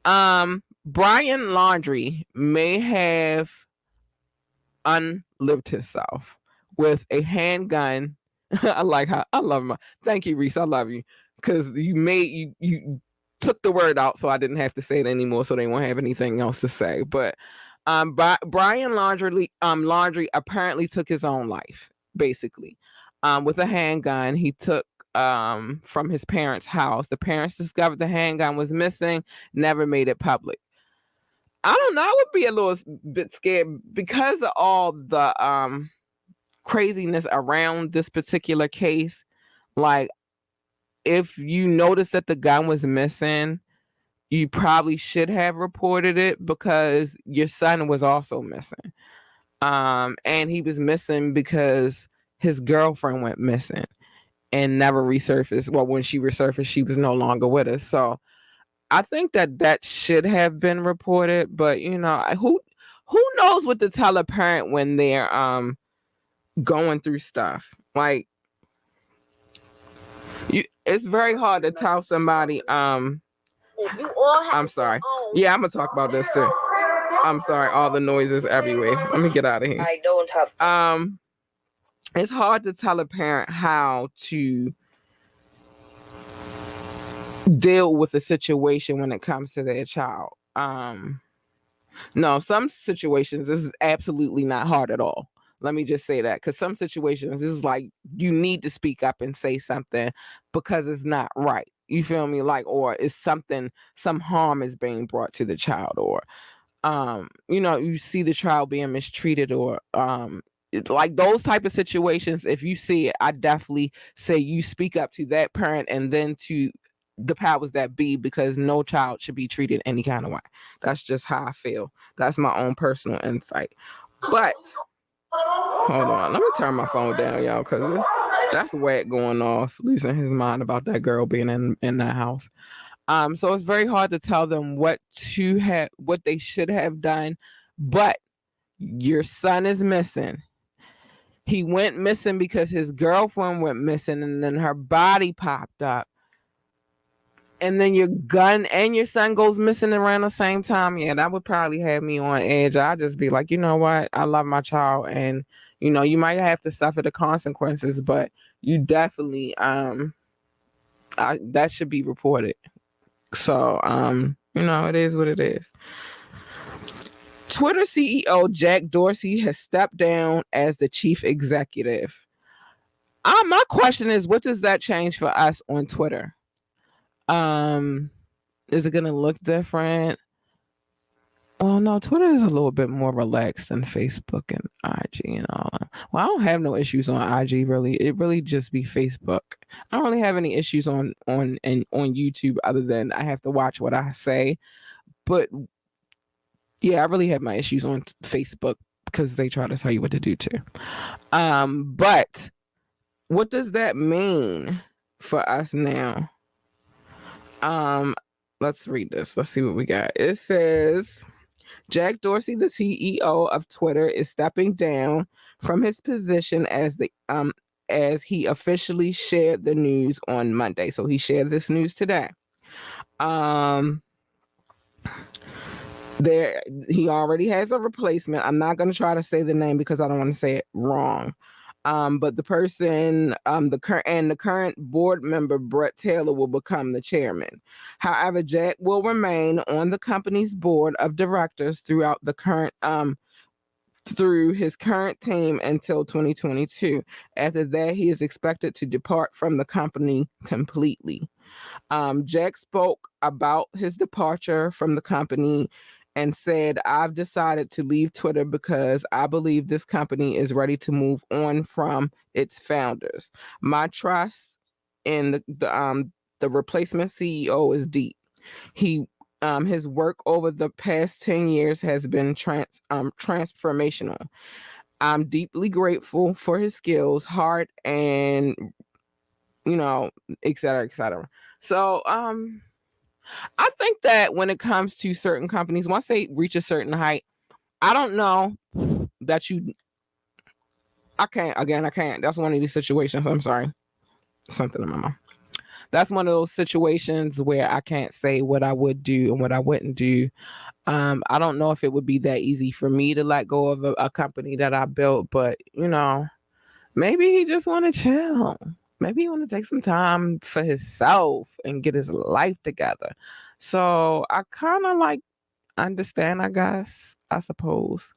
Brian Laundrie may have unlived himself with a handgun. I like how I love my. Thank you, Reese. I love you because you took the word out, so I didn't have to say it anymore, so they won't have anything else to say. But Brian Laundrie apparently took his own life, basically, with a handgun. He took from his parents' house. The parents discovered the handgun was missing, never made it public. I don't know. I would be a little bit scared because of all the craziness around this particular case. Like, if you notice that the gun was missing, you probably should have reported it because your son was also missing. And he was missing because his girlfriend went missing and never resurfaced. Well, when she resurfaced, she was no longer with us. So I think that should have been reported, but who knows what to tell a parent when they're going through stuff. Like, it's very hard to tell somebody I'm sorry. Yeah, I'm gonna talk about this too. I'm sorry, all the noises everywhere. Let me get out of here. I don't have it's hard to tell a parent how to deal with a situation when it comes to their child. No, some situations this is absolutely not hard at all. Let me just say that, because some situations this is like you need to speak up and say something because it's not right. You feel me? Like, or it's some harm is being brought to the child, or you see the child being mistreated, or it's like those type of situations. If you see it, I definitely say you speak up to that parent and then to the powers that be, because no child should be treated any kind of way. That's just how I feel. That's my own personal insight. But hold on, let me turn my phone down, y'all, because that's Whack going off, losing his mind about that girl being in that house. So it's very hard to tell them what they should have done. But your son is missing. He went missing because his girlfriend went missing, and then her body popped up. And then your gun and your son goes missing around the same time. Yeah, that would probably have me on edge. I'd just be like, you know what? I love my child, and you might have to suffer the consequences, but you definitely that should be reported. So it is what it is. Twitter CEO Jack Dorsey has stepped down as the chief executive. My question is, what does that change for us on Twitter? Is it gonna look different? Oh no, Twitter is a little bit more relaxed than Facebook and IG and all that. Well, I don't have no issues on IG really. It really just be Facebook. I don't really have any issues on YouTube, other than I have to watch what I say. But yeah, I really have my issues on Facebook because they try to tell you what to do too. But what does that mean for us now? Let's read this. Let's see what we got. It says Jack Dorsey, the CEO of Twitter, is stepping down from his position as he officially shared the news on Monday. So he shared this news today. He already has a replacement. I'm not going to try to say the name because I don't want to say it wrong. But the person, the current board member, Brett Taylor, will become the chairman. However, Jack will remain on the company's board of directors through his current team until 2022. After that, he is expected to depart from the company completely. Jack spoke about his departure from the company and said, "I've decided to leave Twitter because I believe this company is ready to move on from its founders. My trust in the replacement CEO is deep. His work over the past 10 years has been transformational. I'm deeply grateful for his skills, heart, and et cetera, et cetera." So I think that when it comes to certain companies, once they reach a certain height, I don't know that I can't. That's one of these situations. I'm sorry. Something in my mouth. That's one of those situations where I can't say what I would do and what I wouldn't do. I don't know if it would be that easy for me to let go of a company that I built, but maybe he just want to chill. Maybe he want to take some time for himself and get his life together. So I kind of understand, I guess. I suppose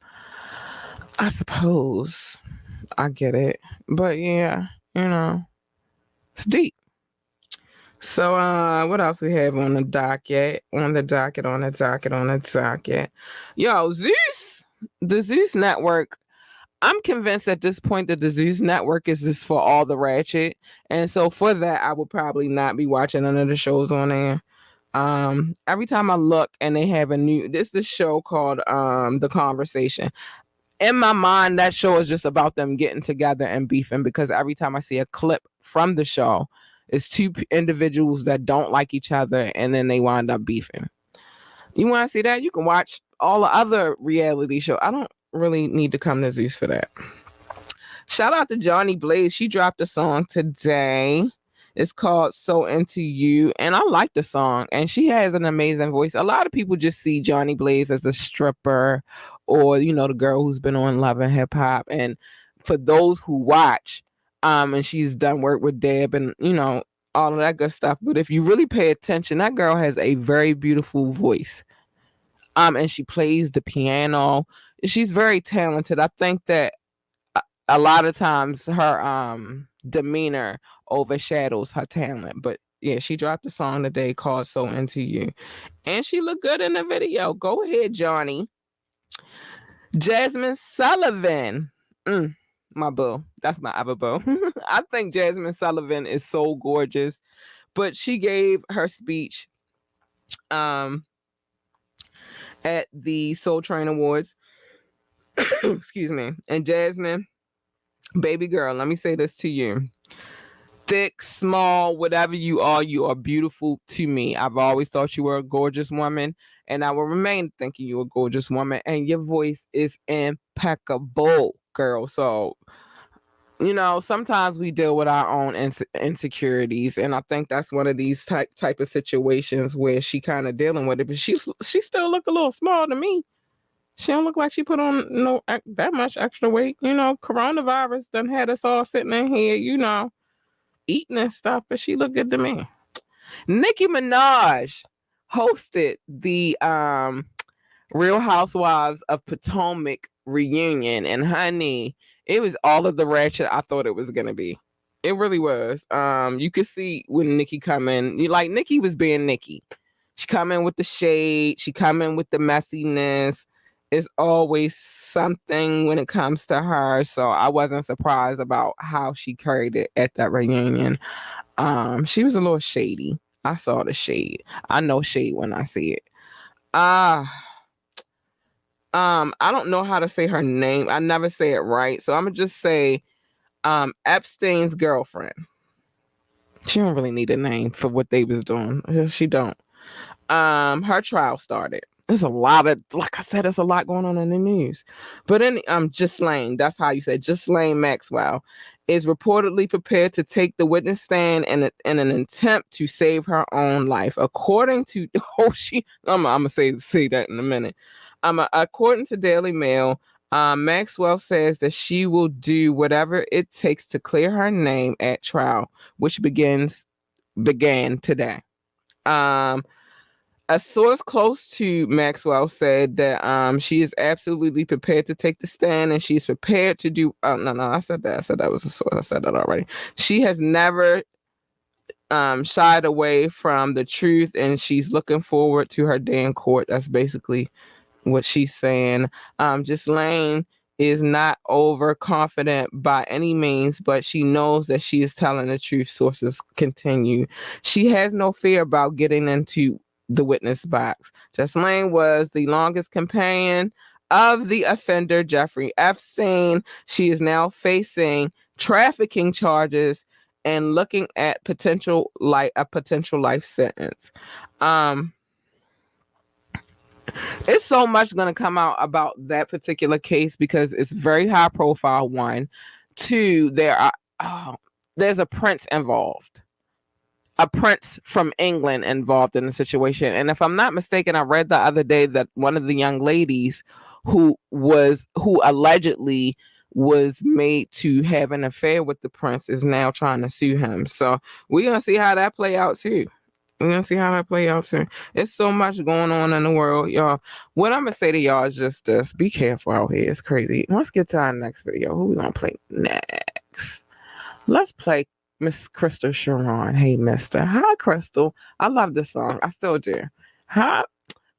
I get it. But yeah, it's deep. So what else we have on the docket? Yo, Zeus, the Zeus Network. I'm convinced at this point that the Zeus Network is just for all the ratchet. And so for that, I will probably not be watching none of the shows on there. Every time I look and they have this show called The Conversation. In my mind, that show is just about them getting together and beefing, because every time I see a clip from the show, it's two individuals that don't like each other and then they wind up beefing. You want to see that? You can watch all the other reality shows. I don't really need to come to Zeus for that. Shout out to Johnny Blaze. She dropped a song today. It's called So Into You, and I like the song, and she has an amazing voice. A lot of people just see Johnny Blaze as a stripper, or the girl who's been on Love and Hip Hop. And for those who watch, and she's done work with Deb and all of that good stuff. But if you really pay attention, that girl has a very beautiful voice. And she plays the piano. She's very talented. I think that a lot of times her demeanor overshadows her talent. But yeah, she dropped a song today called So Into You, and she looked good in the video. Go ahead, Johnny. Jasmine Sullivan, my boo. That's my other boo. I think Jasmine Sullivan is so gorgeous, But she gave her speech at the Soul Train Awards. Excuse me. And Jasmine, baby girl, let me say this to you. Thick, small, whatever you are beautiful to me. I've always thought you were a gorgeous woman, and I will remain thinking you're a gorgeous woman, and your voice is impeccable, girl. So, sometimes we deal with our own insecurities, and I think that's one of these type of situations where she kind of dealing with it, but she still look a little small to me. She don't look like she put on that much extra weight. Coronavirus done had us all sitting in here, eating and stuff, but she looked good to me. Nicki Minaj hosted the Real Housewives of Potomac reunion, and honey, it was all of the ratchet I thought it was gonna be. It really was. You could see when Nicki come in, Nicki was being Nicki. She come in with the shade, she come in with the messiness. It's always something when it comes to her, so I wasn't surprised about how she carried it at that reunion. She was a little shady. I saw the shade. I know shade when I see it. I don't know how to say her name. I never say it right, so I'm gonna just say Epstein's girlfriend. She don't really need a name for what they was doing. She don't. Her trial started. There's a lot of, like I said, there's a lot going on in the news. But Ghislaine, that's how you say, Ghislaine Maxwell, is reportedly prepared to take the witness stand in an attempt to save her own life. According to, I'm gonna say that in a minute. According to Daily Mail, Maxwell says that she will do whatever it takes to clear her name at trial, which began today. A source close to Maxwell said that she is absolutely prepared to take the stand, and she's prepared to do. No, I said that. I said that was a source. I said that already. She has never shied away from the truth, and she's looking forward to her day in court. That's basically what she's saying. Ghislaine is not overconfident by any means, but she knows that she is telling the truth. Sources continue. She has no fear about getting into the witness box. Ghislaine was the longest companion of the offender, Jeffrey Epstein. She is now facing trafficking charges and looking at a potential life sentence. It's so much going to come out about that particular case because it's very high profile. One, two, there's a prince involved. A prince from England involved in the situation. And if I'm not mistaken, I read the other day that one of the young ladies who allegedly was made to have an affair with the prince is now trying to sue him. So we're going to see how that play out too. It's so much going on in the world, y'all. What I'm going to say to y'all is just this. Be careful out here. It's crazy. Let's get to our next video. Who we going to play next? Let's play Miss Crystal Sharon. Hey, Mister. Hi, Crystal. I love this song. I still do. Hi,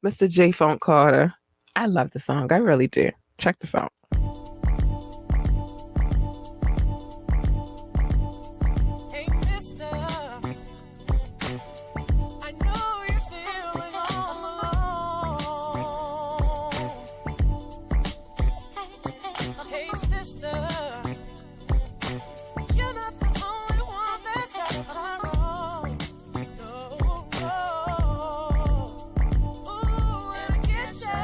Mr. J. Funk Carter. I love the song. I really do. Check this out. Hey, Mister. I know you're feeling all alone. Hey, sister. You're not the only one that's had a wrong. No, no. Ooh, and I get ya.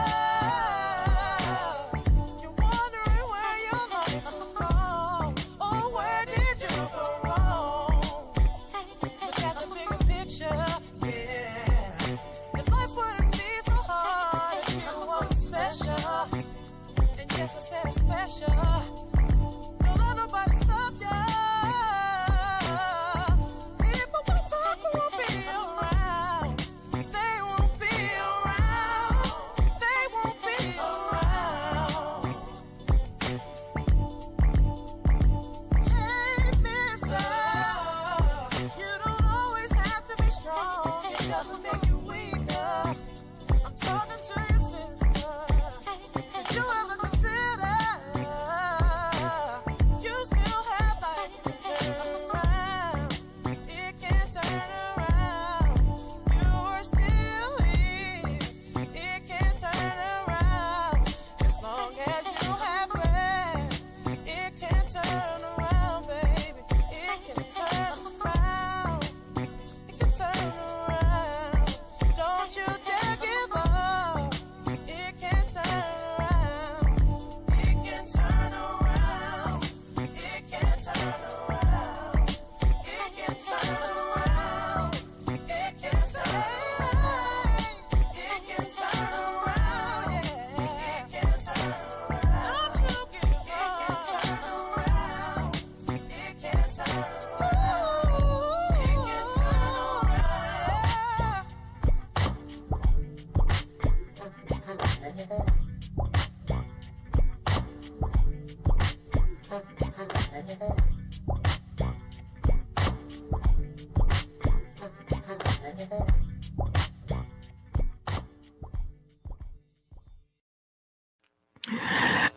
You're wondering where your life went wrong. Oh, where did you go wrong? Look at the bigger picture, yeah. Your life wouldn't be so hard if you weren't special. And yes, I said special. Don't let nobody stop ya. People will talk but won't be around. They won't be around. They won't be around. Hey, mister, you don't always have to be strong. It doesn't make you weaker. I'm talking to your sister. Did you ever consider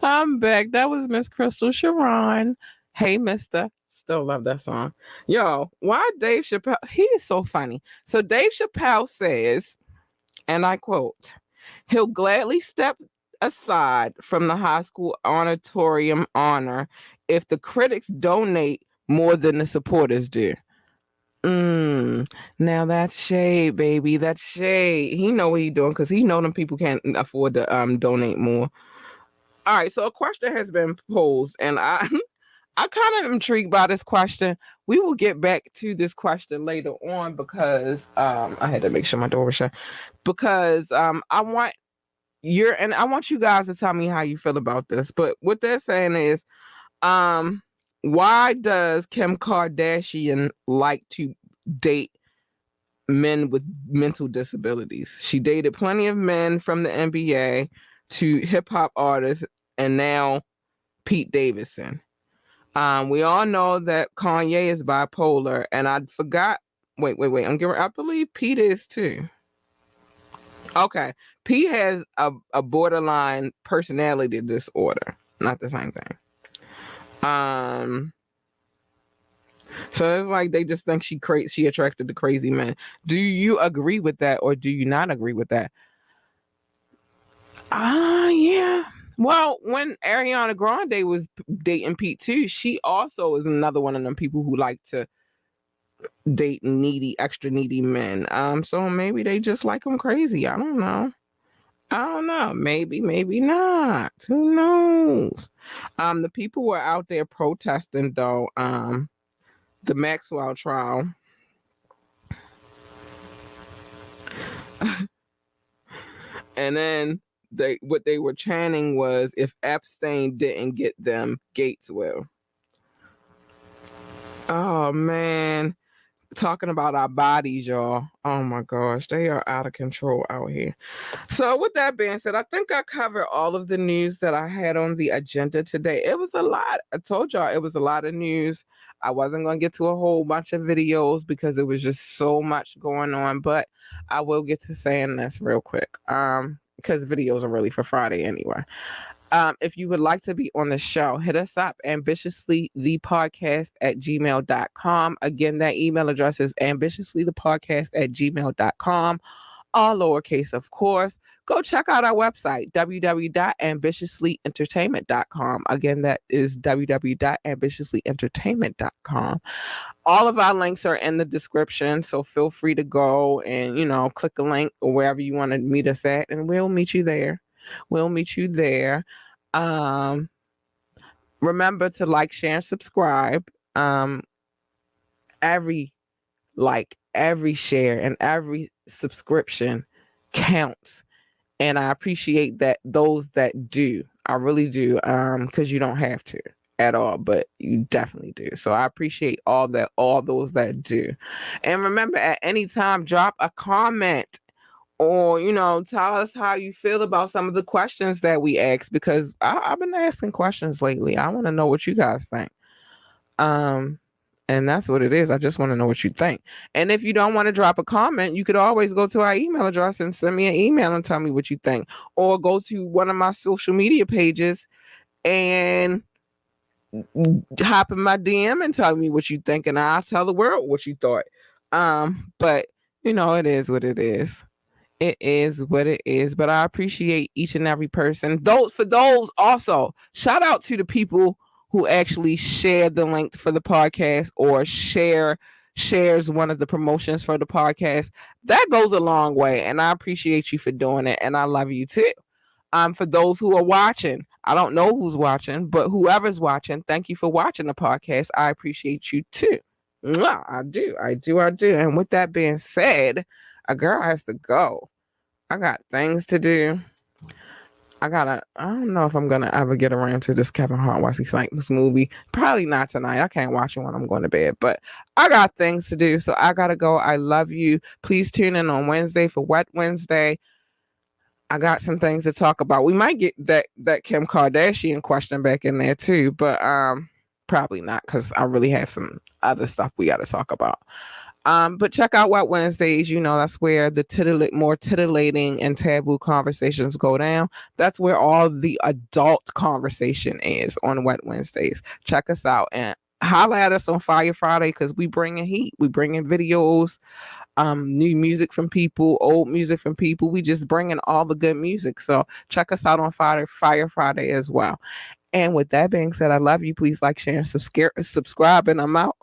I'm back. That was Miss Crystal Sharon. Hey, Mister. Still love that song. Yo, why Dave Chappelle? He is so funny. So Dave Chappelle says, and I quote, he'll gladly step aside from the high school auditorium honor if the critics donate more than the supporters do. Now that's shade, baby. That's shade. He know what he doing because he know them people can't afford to donate more. All right, so a question has been posed, and I I kind of intrigued by this question. We will get back to this question later on because I had to make sure my door was shut. Because I want you guys to tell me how you feel about this. But what they're saying is, um, why does Kim Kardashian like to date men with mental disabilities? She dated plenty of men from the NBA to hip hop artists, and now Pete Davidson. We all know that Kanye is bipolar, and I forgot. Wait. I believe Pete is too. Okay, Pete has a borderline personality disorder. Not the same thing. Um, so it's like they just think she attracted to crazy men. Do you agree with that, or do you not agree with that? Yeah. Well, when Ariana Grande was dating Pete too, she also is another one of them people who like to date extra needy men. So maybe they just like them crazy. I don't know. Maybe, maybe not. Who knows? The people were out there protesting though. The Maxwell trial. And then what they were chanting was, if Epstein didn't get them, Gates will. Oh man, talking about our bodies, y'all. Oh my gosh, they are out of control out here. So with that being said, I think I covered all of the news that I had on the agenda today. It was a lot. I told y'all it was a lot of news. I wasn't going to get to a whole bunch of videos because it was just so much going on, but I will get to saying this real quick. Because videos are really for Friday anyway. If you would like to be on the show, hit us up ambitiouslythepodcast@gmail.com. Again, that email address is ambitiouslythepodcast@gmail.com. All lowercase, of course. Go check out our website, www.ambitiouslyentertainment.com. Again, that is www.ambitiouslyentertainment.com. All of our links are in the description, so feel free to go and, click a link or wherever you want to meet us at, and we'll meet you there. We'll meet you there. Remember to like, share, and subscribe. Every like, every share, and every subscription counts. And I appreciate that those that do. I really do. Because you don't have to at all, but you definitely do. So I appreciate all those that do. And remember, at any time, drop a comment or tell us how you feel about some of the questions that we ask, because I've been asking questions lately. I want to know what you guys think. And that's what it is. I just want to know what you think. And if you don't want to drop a comment, you could always go to our email address and send me an email and tell me what you think, or go to one of my social media pages and hop in my DM and tell me what you think, and I'll tell the world what you thought. But it is what it is. It is what it is, but I appreciate each and every person. For those also, shout out to the people who actually share the link for the podcast or shares one of the promotions for the podcast. That goes a long way, and I appreciate you for doing it, and I love you too. For those who are watching, I don't know who's watching, but whoever's watching, thank you for watching the podcast. I appreciate you too. Mwah, I do. And with that being said, a girl has to go. I got things to do. I don't know if I'm going to ever get around to this Kevin Hart Wesley Snipes movie. Probably not tonight. I can't watch it when I'm going to bed, but I got things to do. So I got to go. I love you. Please tune in on Wednesday for Wet Wednesday. I got some things to talk about. We might get that Kim Kardashian question back in there too, but probably not because I really have some other stuff we got to talk about. But check out Wet Wednesdays. You know, that's where the more titillating and taboo conversations go down. That's where all the adult conversation is on Wet Wednesdays. Check us out and holla at us on Fire Friday because we bringing heat. We bringing videos, new music from people, old music from people. We just bringing all the good music. So check us out on Fire Friday as well. And with that being said, I love you. Please like, share, and subscribe, and I'm out.